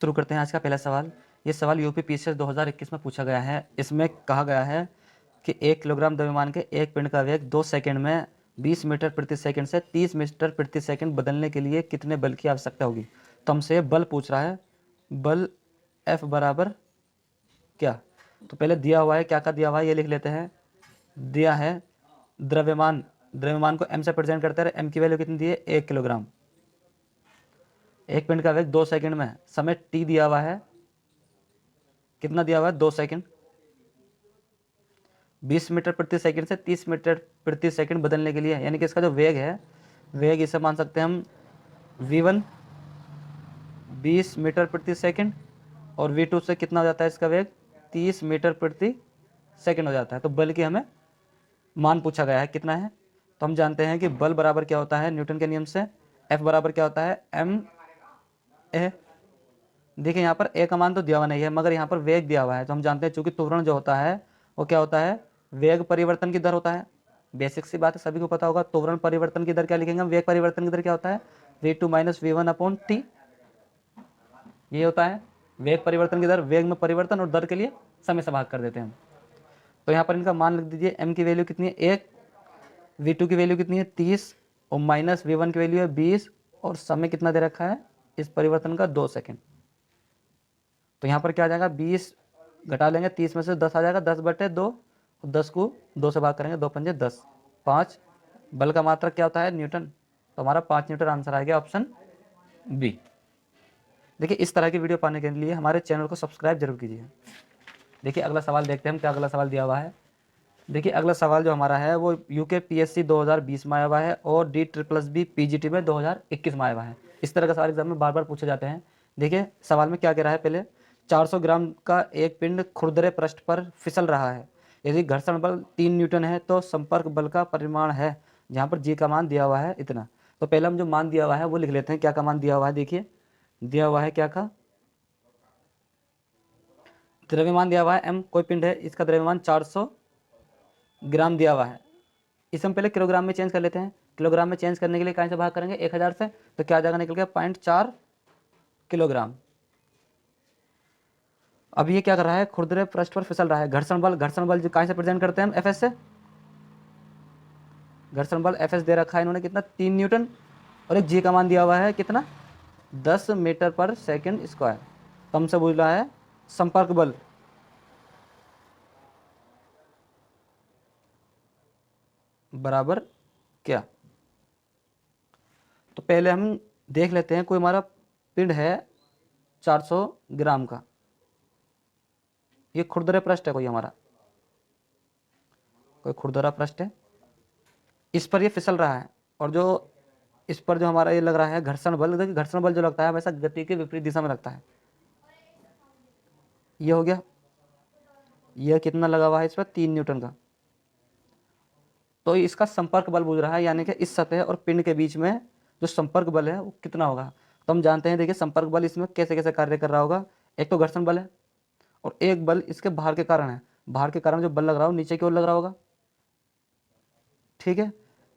शुरू करते हैं आज का पहला सवाल। ये सवाल यूपी पीसीएस 2021 में पूछा गया है। इसमें कहा गया है कि 1 किलोग्राम द्रव्यमान के एक पिंड का वेग 2 सेकंड में 20 मीटर प्रति सेकंड से 30 मीटर प्रति सेकंड बदलने के लिए कितने बल की आवश्यकता होगी। तो हमसे बल पूछ रहा है। बल F बराबर क्या, तो पहले दिया हुआ है, क्या दिया हुआ है ये लिख लेते हैं। दिया है द्रव्यमान, द्रव्यमान को m से प्रेजेंट करते हैं। m की वैल्यू कितनी दी है, 1 किलोग्राम। एक पिंड का वेग 2 सेकंड में, समय t दिया हुआ है, कितना दिया हुआ है, 2 सेकंड। 20 मीटर प्रति सेकंड से 30 मीटर प्रति सेकंड बदलने के लिए, यानी कि इसका जो वेग है, वेग इसे मान सकते हैं हम v1 20 मीटर प्रति सेकंड, और v2 से कितना हो जाता है इसका वेग, 30 मीटर प्रति सेकंड हो जाता है। तो बल की हमें मान पूछा गया है, कितना है। तो हम जानते हैं कि बल बराबर क्या होता है न्यूटन के नियम से, F बराबर क्या होता है, m a। देखिए यहाँ पर ए का मान तो दिया हुआ नहीं है, मगर यहाँ पर वेग दिया हुआ है। तो हम जानते हैं चूंकि त्वरण जो होता है वो क्या होता है, वेग परिवर्तन की दर होता है। बेसिक सी बात है, सभी को पता होगा। त्वरण परिवर्तन की दर क्या लिखेंगे हम, वेग परिवर्तन की दर क्या होता है, v2 minus v one upon t. ये होता है वेग परिवर्तन की दर, वेग में परिवर्तन, और दर के लिए समय से भाग कर देते हैं हम। तो यहाँ पर इनका मान लिख दीजिए। m की वैल्यू कितनी है 1, v2 की वैल्यू कितनी है 30, और माइनस v1 की वैल्यू है 20, और समय कितना दे रखा है इस परिवर्तन का, 2 सेकेंड। तो यहाँ पर क्या आ जाएगा, 20 घटा लेंगे, 30 में से 10 आ जाएगा, 10/2, और 10 को 2 से भाग करेंगे, 2 पंजे 10, 5। बल का मात्रक क्या होता है, न्यूटन। तो हमारा 5 न्यूटन आंसर आ गया, ऑप्शन बी। देखिए इस तरह की वीडियो पाने के लिए हमारे चैनल को सब्सक्राइब जरूर कीजिए। देखिए अगला सवाल देखते हैं हम, क्या अगला सवाल दिया हुआ है। देखिए अगला सवाल जो हमारा है वो यूके पीएससी 2020 में आया हुआ है, और DSSB पीजीटी में 2021 में आया हुआ है। इस तरह का सवाल एग्जाम में बार बार पूछे जाते हैं। देखिए सवाल में क्या कह रहा है, पहले 400 ग्राम का एक पिंड खुरदरे पृष्ठ पर फिसल रहा है। यदि घर्षण बल 3 न्यूटन है तो संपर्क बल का परिमाण है, जहाँ पर जी का मान दिया हुआ है इतना। तो पहले हम जो मान दिया हुआ है वो लिख लेते हैं, क्या का मान दिया हुआ है। देखिए दिया हुआ है क्या का, द्रव्यमान दिया हुआ है m, कोई पिंड है, इसका द्रव्यमान 400 ग्राम दिया हुआ है। इसे हम पहले किलोग्राम में चेंज कर लेते हैं। किलोग्राम में चेंज करने के लिए कहाँ से भाग करेंगे, 1000 से, तो क्या आ जाएगा, निकल गया 0.4 किलोग्राम। अब ये क्या कर रहा है, खुरदरे पृष्ठ पर फिसल रहा है। घर्षण बल, घर्षण बल जो कहाँ से प्रेजेंट करते हैं हम, एफएस से। घर्षण बल एफएस दे रखा है इन्होंने, कितना, 3 न्यूटन, और एक जी का मान दिया हुआ है कितना, 10 मीटर पर सेकंड स्क्वायर। तो हमसे बोल रहा है संपर्क बल, बराबर क्या। तो पहले हम देख लेते हैं, कोई हमारा पिंड है 400 ग्राम का, ये खुरदरे पृष्ठ है, कोई हमारा कोई खुरदरा पृष्ठ है, इस पर ये फिसल रहा है, और जो इस पर जो हमारा ये लग रहा है घर्षण बल, देखिए घर्षण बल जो लगता है वैसा गति के विपरीत दिशा में लगता है। ये हो गया, यह कितना लगा हुआ है इस पर, 3 न्यूटन का। तो इसका संपर्क बल बोल रहा है, यानी कि इस सतह और पिंड के बीच में जो संपर्क बल है वो कितना होगा। तो हम जानते हैं, देखिए संपर्क बल इसमें कैसे कैसे कार्य कर रहा होगा। एक तो घर्षण बल है, और एक बल इसके भार के कारण है। भार के कारण जो बल लग रहा हो नीचे की ओर लग रहा होगा, ठीक है,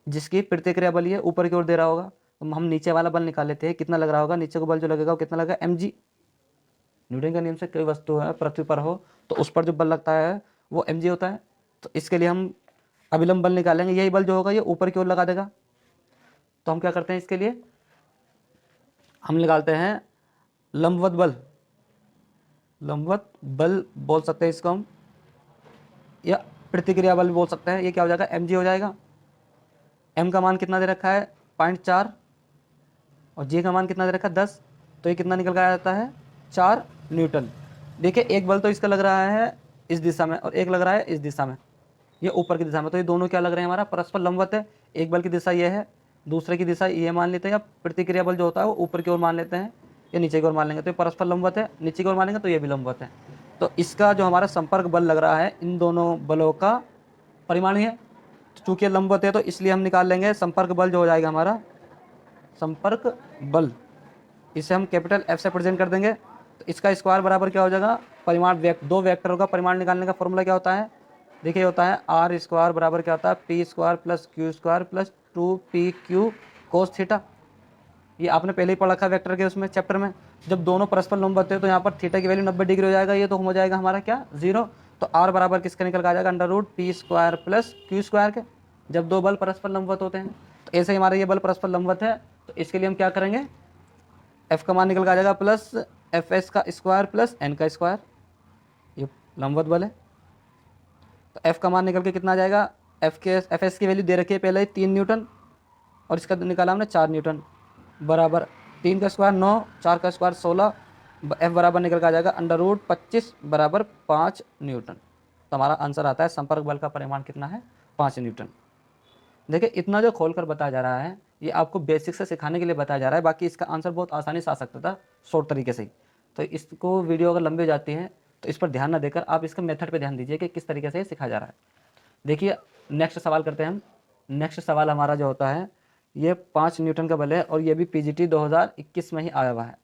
जिसकी प्रतिक्रिया बल ये ऊपर की ओर दे रहा होगा। तो हम नीचे वाला बल निकाल लेते हैं, कितना लग रहा होगा, नीचे को बल जो लगेगा वो कितना लगेगा, mg। न्यूटन का नियम से कोई वस्तु है पृथ्वी पर हो तो उस पर जो बल लगता है वो mg होता है। तो इसके लिए हम अभिलंब बल निकालेंगे, यही बल जो होगा ये ऊपर की ओर लगा देगा। तो हम क्या करते हैं, इसके लिए हम निकालते हैं लंबवत बल। लंबवत बल बोल सकते हैं इसको हम, या प्रतिक्रिया बल भी बोल सकते हैं। ये क्या हो जाएगा, mg हो जाएगा। m का मान कितना दे रखा है, 0.4, और g का मान कितना दे रखा है, 10। तो ये कितना निकल कर आ जाता है, 4 न्यूटन। देखिए एक बल तो इसका लग रहा है इस दिशा में, और एक लग रहा है इस दिशा में, ये ऊपर की दिशा में। तो ये दोनों क्या लग रहे हैं, हमारा परस्पर लंबवत है। एक बल की दिशा ये है, दूसरे की दिशा ये मान लेते हैं, या प्रतिक्रिया बल जो होता है वो ऊपर की ओर मान लेते हैं, या नीचे की ओर मान लेंगे। तो ये परस्पर लंबवत है, नीचे की ओर मानेंगे तो ये भी लंबवत है। तो इसका जो हमारा संपर्क बल लग रहा है इन दोनों बलों का परिमाणी है। चूंकि लंबवत है तो इसलिए हम निकाल लेंगे संपर्क बल जो हो जाएगा हमारा संपर्क बल, इसे हम कैपिटल F से प्रेजेंट कर देंगे। तो इसका स्क्वायर बराबर क्या हो जाएगा, परिमाण दो वेक्टरों का परिमाण निकालने का फॉर्मूला क्या होता है, देखिए होता है आर स्क्वायर बराबर क्या होता है, P square plus q square plus 2pq cos theta. ये आपने पहले ही पढ़ रखा है वेक्टर के उसमें चैप्टर में। जब दोनों परस्पर लंबवत है तो यहाँ पर थीटा की वैल्यू 90 डिग्री हो जाएगा, ये तो हो जाएगा हमारा क्या 0। तो r बराबर किसका निकल के आ जाएगा under root p square plus q square के, जब दो बल परस्पर लंबवत होते हैं। तो ऐसे ही हमारा ये बल परस्पर लंबवत है, तो इसके लिए हम क्या करेंगे, f का मान निकल के आ जाएगा प्लस एफ एस का स्क्वायर प्लस एन का स्क्वायर, ये लंबवत बल है। तो f का मान निकल के कितना आ जाएगा, एफ एस की वैल्यू दे रखी है पहले ही 3 न्यूटन, और इसका निकाला हमने 4 न्यूटन, बराबर 3 का स्क्वायर 9, 4 का स्क्वायर 16, एफ बराबर निकल के आ जाएगा अंडर रूट 25 बराबर 5 न्यूटन। तो हमारा आंसर आता है संपर्क बल का परिमाण कितना है, 5 न्यूटन। देखिए इतना जो खोलकर बताया जा रहा है ये आपको बेसिक से सिखाने के लिए बताया जा रहा है, बाकी इसका आंसर बहुत आसानी से आ सकता था शॉर्ट तरीके से ही। तो इसको वीडियो अगर लंबी हो जाती है तो इस पर ध्यान ना देकर आप इसके मेथड पे ध्यान दीजिए कि किस तरीके से सिखाया जा रहा है। देखिए नेक्स्ट सवाल करते हैं हम। नेक्स्ट सवाल हमारा जो होता है ये 5 न्यूटन का बल है और ये भी पीजीटी 2021 में ही आया हुआ है।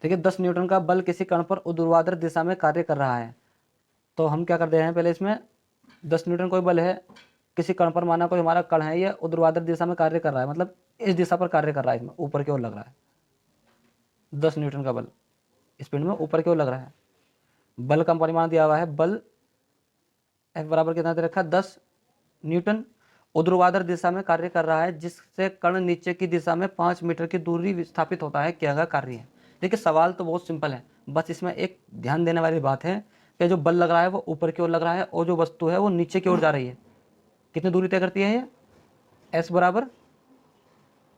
देखिए 10 न्यूटन का बल किसी कण पर ऊर्ध्वाधर दिशा में कार्य कर रहा है। तो हम क्या कर दे रहे हैं, पहले इसमें 10 न्यूटन कोई बल है किसी कण पर, माना कोई हमारा कण है ये ऊर्ध्वाधर दिशा में कार्य कर रहा है, मतलब इस दिशा पर कार्य कर रहा है, इसमें ऊपर की ओर लग रहा है। 10 न्यूटन का बल स्पीड में ऊपर की ओर लग रहा है। बल का परिमाण दिया हुआ है, बल एफ बराबर कितना दे रखा है 10 न्यूटन, ऊर्ध्वाधर दिशा में कार्य कर रहा है जिससे कण नीचे की दिशा में 5 मीटर की दूरी विस्थापित होता है, क्या कार्य है। देखिए सवाल तो बहुत सिंपल है, बस इसमें एक ध्यान देने वाली बात है कि जो बल लग रहा है वो ऊपर की ओर लग रहा है और जो वस्तु है वो नीचे की ओर जा रही है। कितनी दूरी तय करती है ये, एस बराबर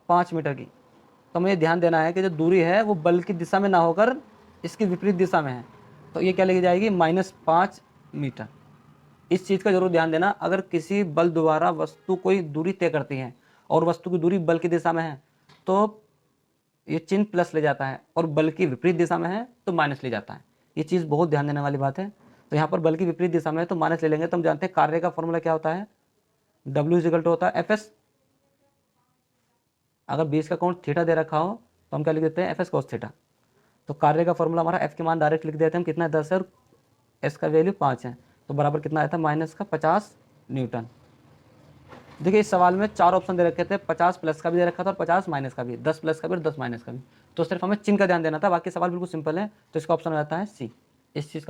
5 मीटर की। तो हमें ध्यान देना है कि जो दूरी है वो बल की दिशा में ना होकर इसकी विपरीत दिशा में है, तो ये क्या लेके जाएगी -5 मीटर। इस चीज़ का जरूर ध्यान देना, अगर किसी बल द्वारा वस्तु कोई दूरी तय करती है और वस्तु की दूरी बल की दिशा में है तो ये चिन्ह प्लस ले जाता है, और बल की विपरीत दिशा में है तो माइनस ले जाता है। ये चीज़ बहुत ध्यान देने वाली बात है। तो यहाँ पर बल की विपरीत दिशा में है तो माइनस ले लेंगे। तो हम जानते हैं कार्य का फॉर्मूला क्या होता है, W इक्वल टू होता है एफ एस। अगर 20 का कोण थीटा दे रखा हो तो हम क्या लिख देते हैं, एफ एस कोस थीटा। तो कार्य का फॉर्मूला हमारा एफ के मान डायरेक्ट लिख देते हैं हम, कितना है 10 है और एस का वैल्यू 5 है, तो बराबर कितना आया था -50 न्यूटन। देखिए इस सवाल में 4 ऑप्शन दे रखे थे, 50 प्लस का भी दे रखा था और 50 माइनस का भी, 10 प्लस का भी और 10 माइनस का भी। तो सिर्फ हमें चिन्ह का ध्यान देना था, बाकी सवाल बिल्कुल सिंपल है। तो इसका ऑप्शन हो जाता है सी। इस चीज़ का